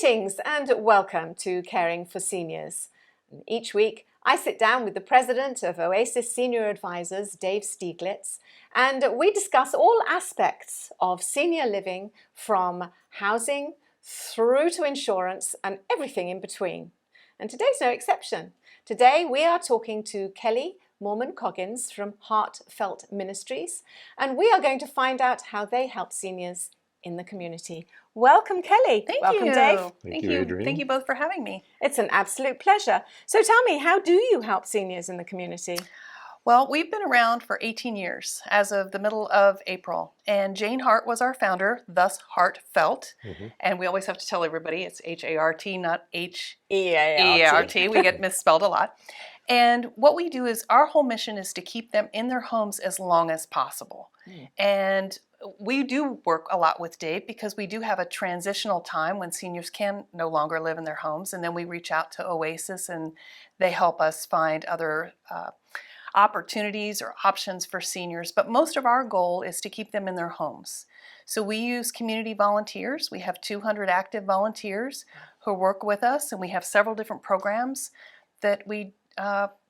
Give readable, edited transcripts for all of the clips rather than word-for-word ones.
Greetings and welcome to Caring for Seniors. Each week I sit down with the president of Oasis Senior Advisors, Dave Stieglitz, and we discuss all aspects of senior living, from housing through to insurance and everything in between. And today's no exception. Today we are talking to Kelly Moorman-Coggins from Hart Felt Ministries, and we are going to find out how they help seniors in the community. Welcome, Kelly. Welcome, Dave. Thank you, Adrienne. Thank you both for having me. It's an absolute pleasure. So tell me, how do you help seniors in the community? Well, we've been around for 18 years as of the middle of April, and Jane Hart was our founder, thus Hart Felt. And we always have to tell everybody it's H-A-R-T, not H-E-A-R-T. We get misspelled a lot. And what we do is our whole mission is to keep them in their homes as long as possible. And we do work a lot with Dave because we do have a transitional time when seniors can no longer live in their homes, and then we reach out to Oasis and they help us find other opportunities or options for seniors. But most of our goal is to keep them in their homes. So we use community volunteers. We have 200 active volunteers who work with us, and we have several different programs that we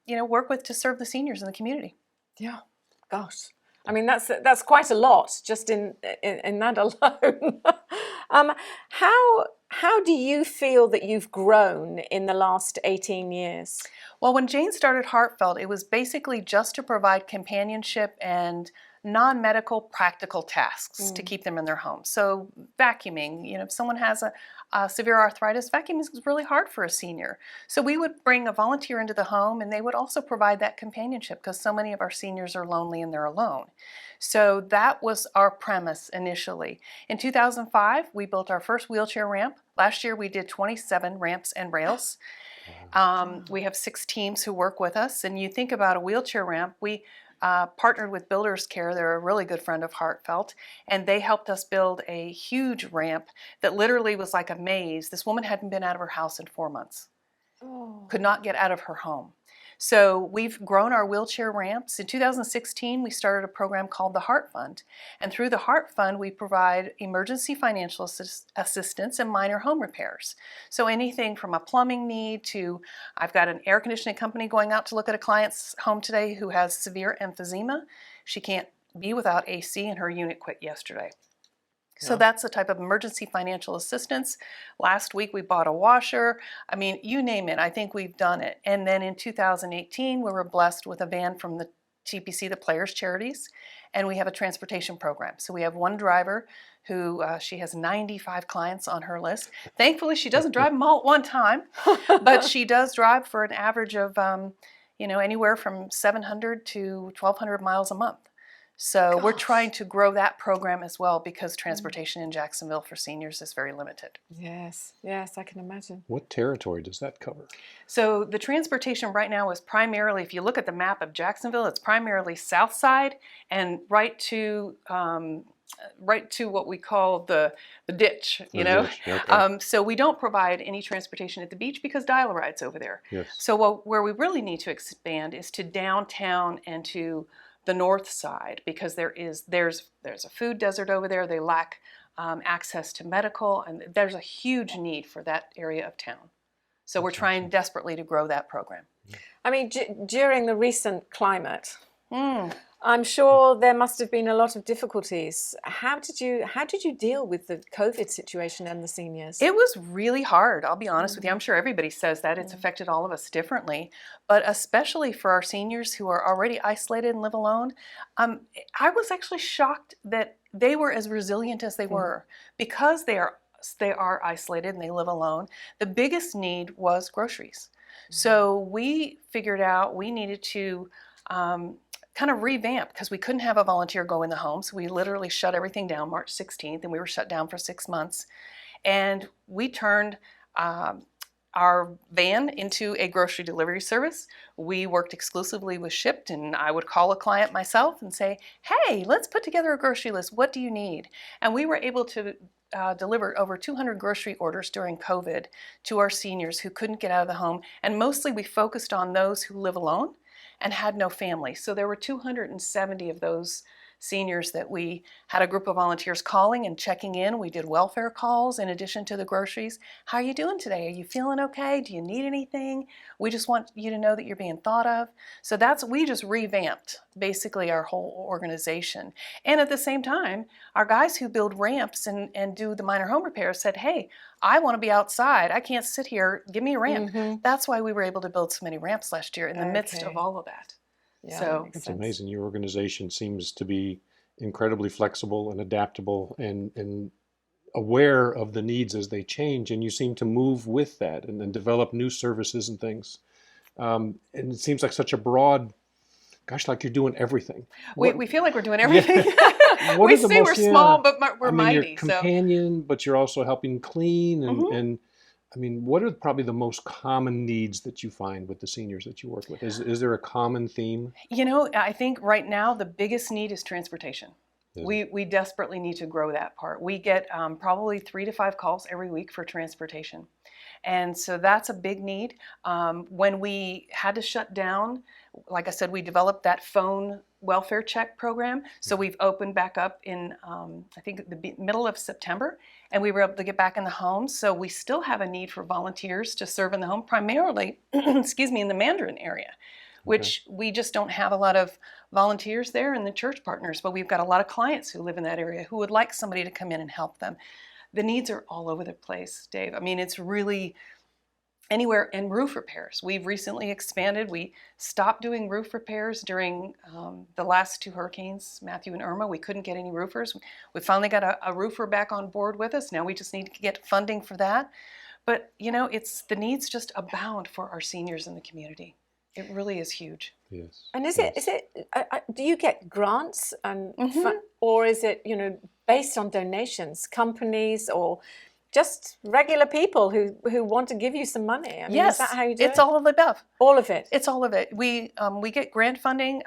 work with to serve the seniors in the community. Yeah, gosh. I mean, that's quite a lot just in that alone. How do you feel that you've grown in the last 18 years? Well, when Jane started Hart Felt, it was basically just to provide companionship and non-medical practical tasks to keep them in their homes. So vacuuming, if someone has a severe arthritis, vacuuming is really hard for a senior. So we would bring a volunteer into the home, and they would also provide that companionship because so many of our seniors are lonely and they're alone. So that was our premise initially. In 2005, we built our first wheelchair ramp. Last year we did 27 ramps and rails. We have 6 teams who work with us, and you think about a wheelchair ramp, we partnered with Builders Care. They're a really good friend of Hart Felt, and they helped us build a huge ramp that literally was like a maze. This woman hadn't been out of her house in 4 months. Could not get out of her home. So we've grown our wheelchair ramps. In 2016, we started a program called the Hart Fund. And through the Hart Fund, we provide emergency financial assistance and minor home repairs. So anything from a plumbing need to, I've got an air conditioning company going out to look at a client's home today who has severe emphysema. She can't be without AC, and her unit quit yesterday. So that's the type of emergency financial assistance. Last week we bought a washer. I mean, you name it, I think we've done it. And then in 2018, we were blessed with a van from the TPC, the Players Charities, and we have a transportation program. So we have one driver who, she has 95 clients on her list. Thankfully, she doesn't drive them all at one time, but she does drive for an average of, anywhere from 700 to 1,200 miles a month. So we're trying to grow that program as well because transportation in Jacksonville for seniors is very limited. Yes, I can imagine. What territory does that cover? So the transportation right now is primarily, if you look at the map of Jacksonville, it's primarily south side and right to what we call the ditch, Okay. So we don't provide any transportation at the beach because Dial-A-Ride's over there. Yes. So where we really need to expand is to downtown and to the north side, because there's a food desert over there. They lack access to medical, and there's a huge need for that area of town. So we're trying desperately to grow that program. I mean, during the recent climate, I'm sure there must have been a lot of difficulties. How did you deal with the COVID situation and the seniors? It was really hard, I'll be honest with you. I'm sure everybody says that. It's affected all of us differently, but especially for our seniors who are already isolated and live alone. I was actually shocked that they were as resilient as they were because they are isolated and they live alone. The biggest need was groceries. So we figured out we needed to kind of revamp because we couldn't have a volunteer go in the home. So we literally shut everything down March 16th, and we were shut down for 6 months. And we turned our van into a grocery delivery service. We worked exclusively with Shipt, and I would call a client myself and say, hey, let's put together a grocery list. What do you need? And we were able to deliver over 200 grocery orders during COVID to our seniors who couldn't get out of the home. And mostly we focused on those who live alone and had no family. So there were 270 of those seniors that we had a group of volunteers calling and checking in. We did welfare calls in addition to the groceries. How are you doing today? Are you feeling okay? Do you need anything? We just want you to know that you're being thought of. So we just revamped basically our whole organization. And at the same time, our guys who build ramps and do the minor home repairs said, hey, I want to be outside. I can't sit here. Give me a ramp. That's why we were able to build so many ramps last year in the midst of all of that. Yeah, so it's amazing. Your organization seems to be incredibly flexible and adaptable and aware of the needs as they change, and you seem to move with that and then develop new services and things. And it seems like such a broad, gosh, like you're doing everything. We feel like we're doing everything. Yeah. We say we're small, but we're mighty. You're companion, but you're also helping clean and I mean, what are probably the most common needs that you find with the seniors that you work with? Is there a common theme? You know, I think right now the biggest need is transportation. We desperately need to grow that part. We get probably 3 to 5 calls every week for transportation. And so that's a big need. When we had to shut down, like I said, we developed that phone welfare check program. So we've opened back up in, I think, the middle of September, and we were able to get back in the home. So we still have a need for volunteers to serve in the home, primarily, excuse me, in the Mandarin area, which we just don't have a lot of volunteers there and the church partners, but we've got a lot of clients who live in that area who would like somebody to come in and help them. The needs are all over the place, Dave. I mean, it's really anywhere. And roof repairs. We've recently expanded. We stopped doing roof repairs during the last 2 hurricanes, Matthew and Irma. We couldn't get any roofers. We finally got a roofer back on board with us. Now we just need to get funding for that. But, you know, the needs just abound for our seniors in the community. It really is huge. Yes. And is it? Do you get grants and or is it, you know, based on donations, companies or just regular people who want to give you some money? I mean, yes, is that how you do it? It's all of the above. All of it. It's all of it. We get grant funding,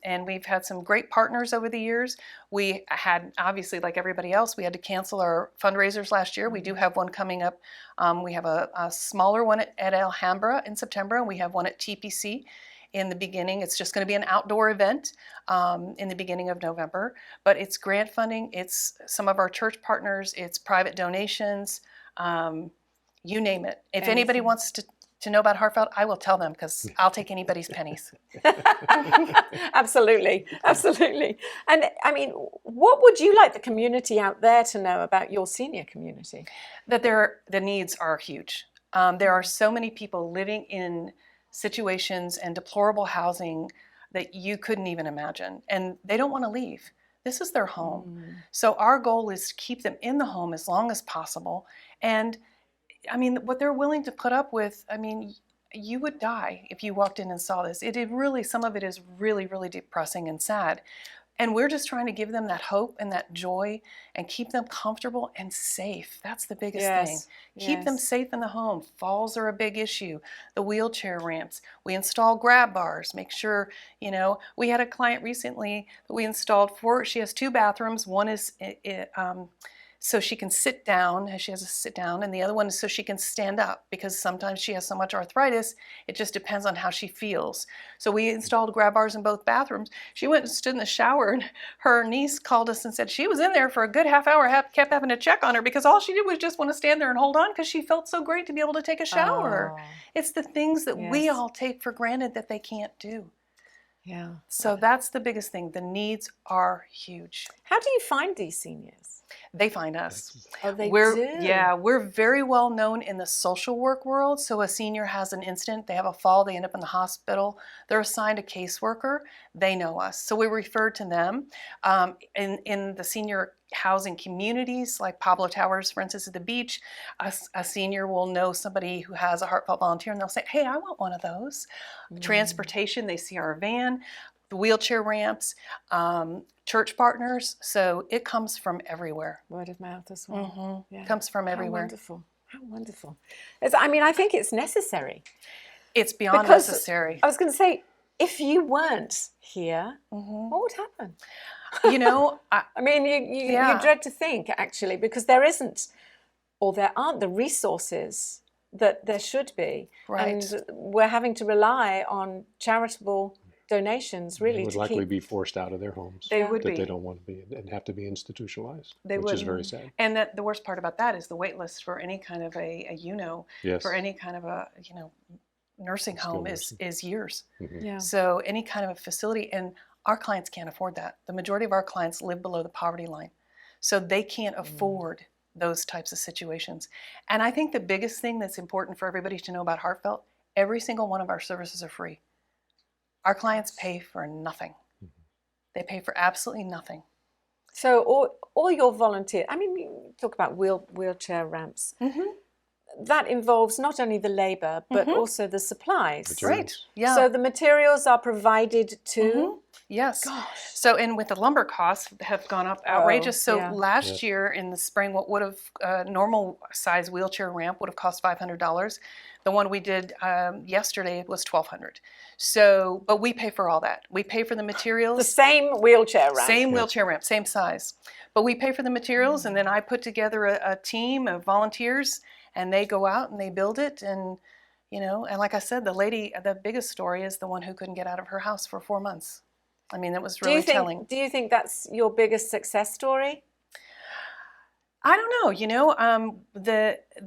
and we've had some great partners over the years. We had, obviously, like everybody else, we had to cancel our fundraisers last year. We do have one coming up. We have a smaller one at Alhambra in September, and we have one at TPC in the beginning. It's just going to be an outdoor event in the beginning of November. But it's grant funding. It's some of our church partners. It's private donations. You name it. If anybody wants to know about Hart Felt, I will tell them because I'll take anybody's pennies. Absolutely. Absolutely. And I mean, what would you like the community out there to know about your senior community? That the needs are huge. There are so many people living in situations and deplorable housing that you couldn't even imagine. And they don't want to leave. This is their home. So our goal is to keep them in the home as long as possible. And I mean, what they're willing to put up with, I mean, you would die if you walked in and saw this. Some of it is really, really depressing and sad. And we're just trying to give them that hope and that joy and keep them comfortable and safe. That's the biggest thing. Keep them safe in the home. Falls are a big issue. The wheelchair ramps. We install grab bars. Make sure, you know, we had a client recently that we installed she has 2 bathrooms. One is so she can sit down, she has to sit down, and the other one is so she can stand up because sometimes she has so much arthritis, it just depends on how she feels. So we installed grab bars in both bathrooms. She went and stood in the shower, and her niece called us and said she was in there for a good half hour, kept having to check on her because all she did was just want to stand there and hold on because she felt so great to be able to take a shower. It's the things that we all take for granted that they can't do. Yeah. So that's the biggest thing. The needs are huge. How do you find these seniors? They find us. Oh, they do? Yeah, we're very well known in the social work world. So a senior has an incident, they have a fall, they end up in the hospital. They're assigned a caseworker. They know us. So we refer to them. In the senior housing communities, like Pablo Towers, for instance, at the beach, a senior will know somebody who has a Hart Felt volunteer, and they'll say, hey, I want one of those. Transportation, they see our van, the wheelchair ramps, church partners. So it comes from everywhere. Word of mouth as well. Yeah. Comes from everywhere. How wonderful. How wonderful. I think it's necessary. It's beyond necessary. I was going to say, if you weren't here, what would happen? You know, I mean, you dread to think, actually, because there aren't the resources that there should be. Right. And we're having to rely on charitable donations, They really, would to likely keep. be forced out of their homes. They Yeah. would that be. they don't want to be and have to be institutionalized, They which is would. very sad. And that the worst part about that is the wait list for any kind of Yes. for any kind of a, nursing home nursing. is years. Mhm. Yeah. So any kind of a facility, and our clients can't afford that. The majority of our clients live below the poverty line. So they can't afford those types of situations. And I think the biggest thing that's important for everybody to know about Hart Felt, every single one of our services are free. Our clients pay for nothing. They pay for absolutely nothing. So all your volunteer, I mean, you talk about wheelchair ramps. Mm-hmm. That involves not only the labor, but also the supplies. Materials. Right. Yeah. So the materials are provided too. Mhm. Yes. Gosh. So, and with the lumber costs have gone up outrageous. So yeah. last Yes. year in the spring, what would have normal size wheelchair ramp would have cost $500. The one we did yesterday was $1,200. So, but we pay for all that. We pay for the materials. The same wheelchair ramp. Same wheelchair ramp, same size. But we pay for the materials, and then I put together a team of volunteers, and they go out and they build it. And, and like I said, the biggest story is the one who couldn't get out of her house for 4 months. I mean, that was really telling. Do you think that's your biggest success story? I don't know.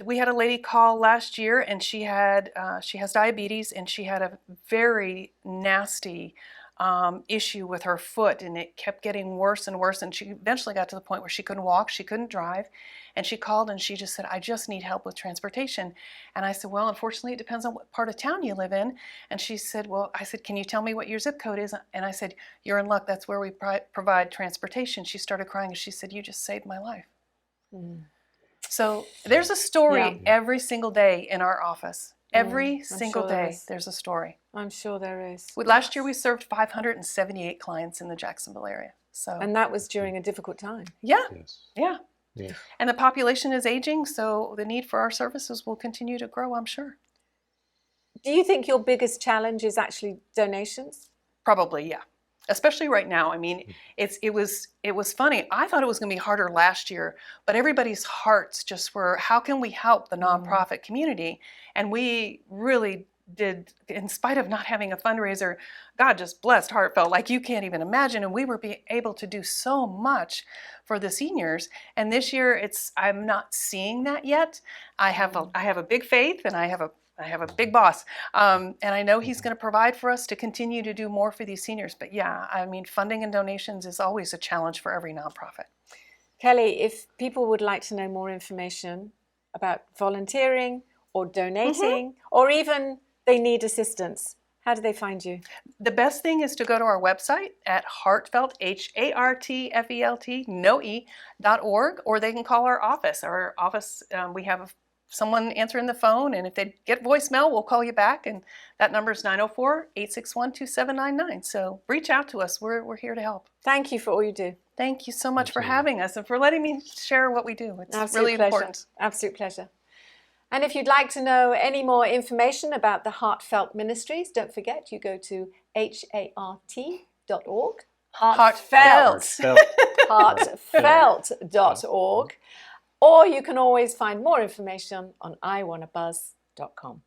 We had a lady call last year, and she has diabetes, and she had a very nasty issue with her foot, and it kept getting worse and worse. And she eventually got to the point where she couldn't walk, she couldn't drive, and she called and she just said, "I just need help with transportation." And I said, "Well, unfortunately, it depends on what part of town you live in." And she said, I said, "Can you tell me what your zip code is?" And I said, "You're in luck. That's where we provide transportation." She started crying and she said, "You just saved my life." So there's a story every single day in our office. Every single sure there day, is. there's a story. I'm sure there is. Last year, we served 578 clients in the Jacksonville area. So, And that was during a difficult time. yeah, Yes. yeah. Yeah. And the population is aging, so the need for our services will continue to grow, I'm sure. Do you think your biggest challenge is actually donations? Probably, yeah. Especially right now. I mean, it was funny. I thought it was going to be harder last year, but everybody's hearts just were, how can we help the nonprofit community? And we really did, in spite of not having a fundraiser. God just blessed Hart Felt like you can't even imagine, and we were able to do so much for the seniors. And this year, I'm not seeing that yet. I have a big faith, and I have a big boss, and I know he's going to provide for us to continue to do more for these seniors. But yeah, I mean, funding and donations is always a challenge for every nonprofit. Kelly, if people would like to know more information about volunteering or donating, or even they need assistance, how do they find you? The best thing is to go to our website at heartfelt, HARTFELT, no E.org, or they can call our office. Our office, we have someone answering the phone, and if they get voicemail, we'll call you back, and that number is 904-861-2799. So reach out to us. We're here to help. Thank you for all you do. Thank you so much for having us and for letting me share what we do. It's Absolute really pleasure. important. Absolute pleasure. And if you'd like to know any more information about the Hart Felt Ministries, don't forget you go to HART.org. Heartfelt. Heartfelt.org. Or you can always find more information on iwannabuzz.com.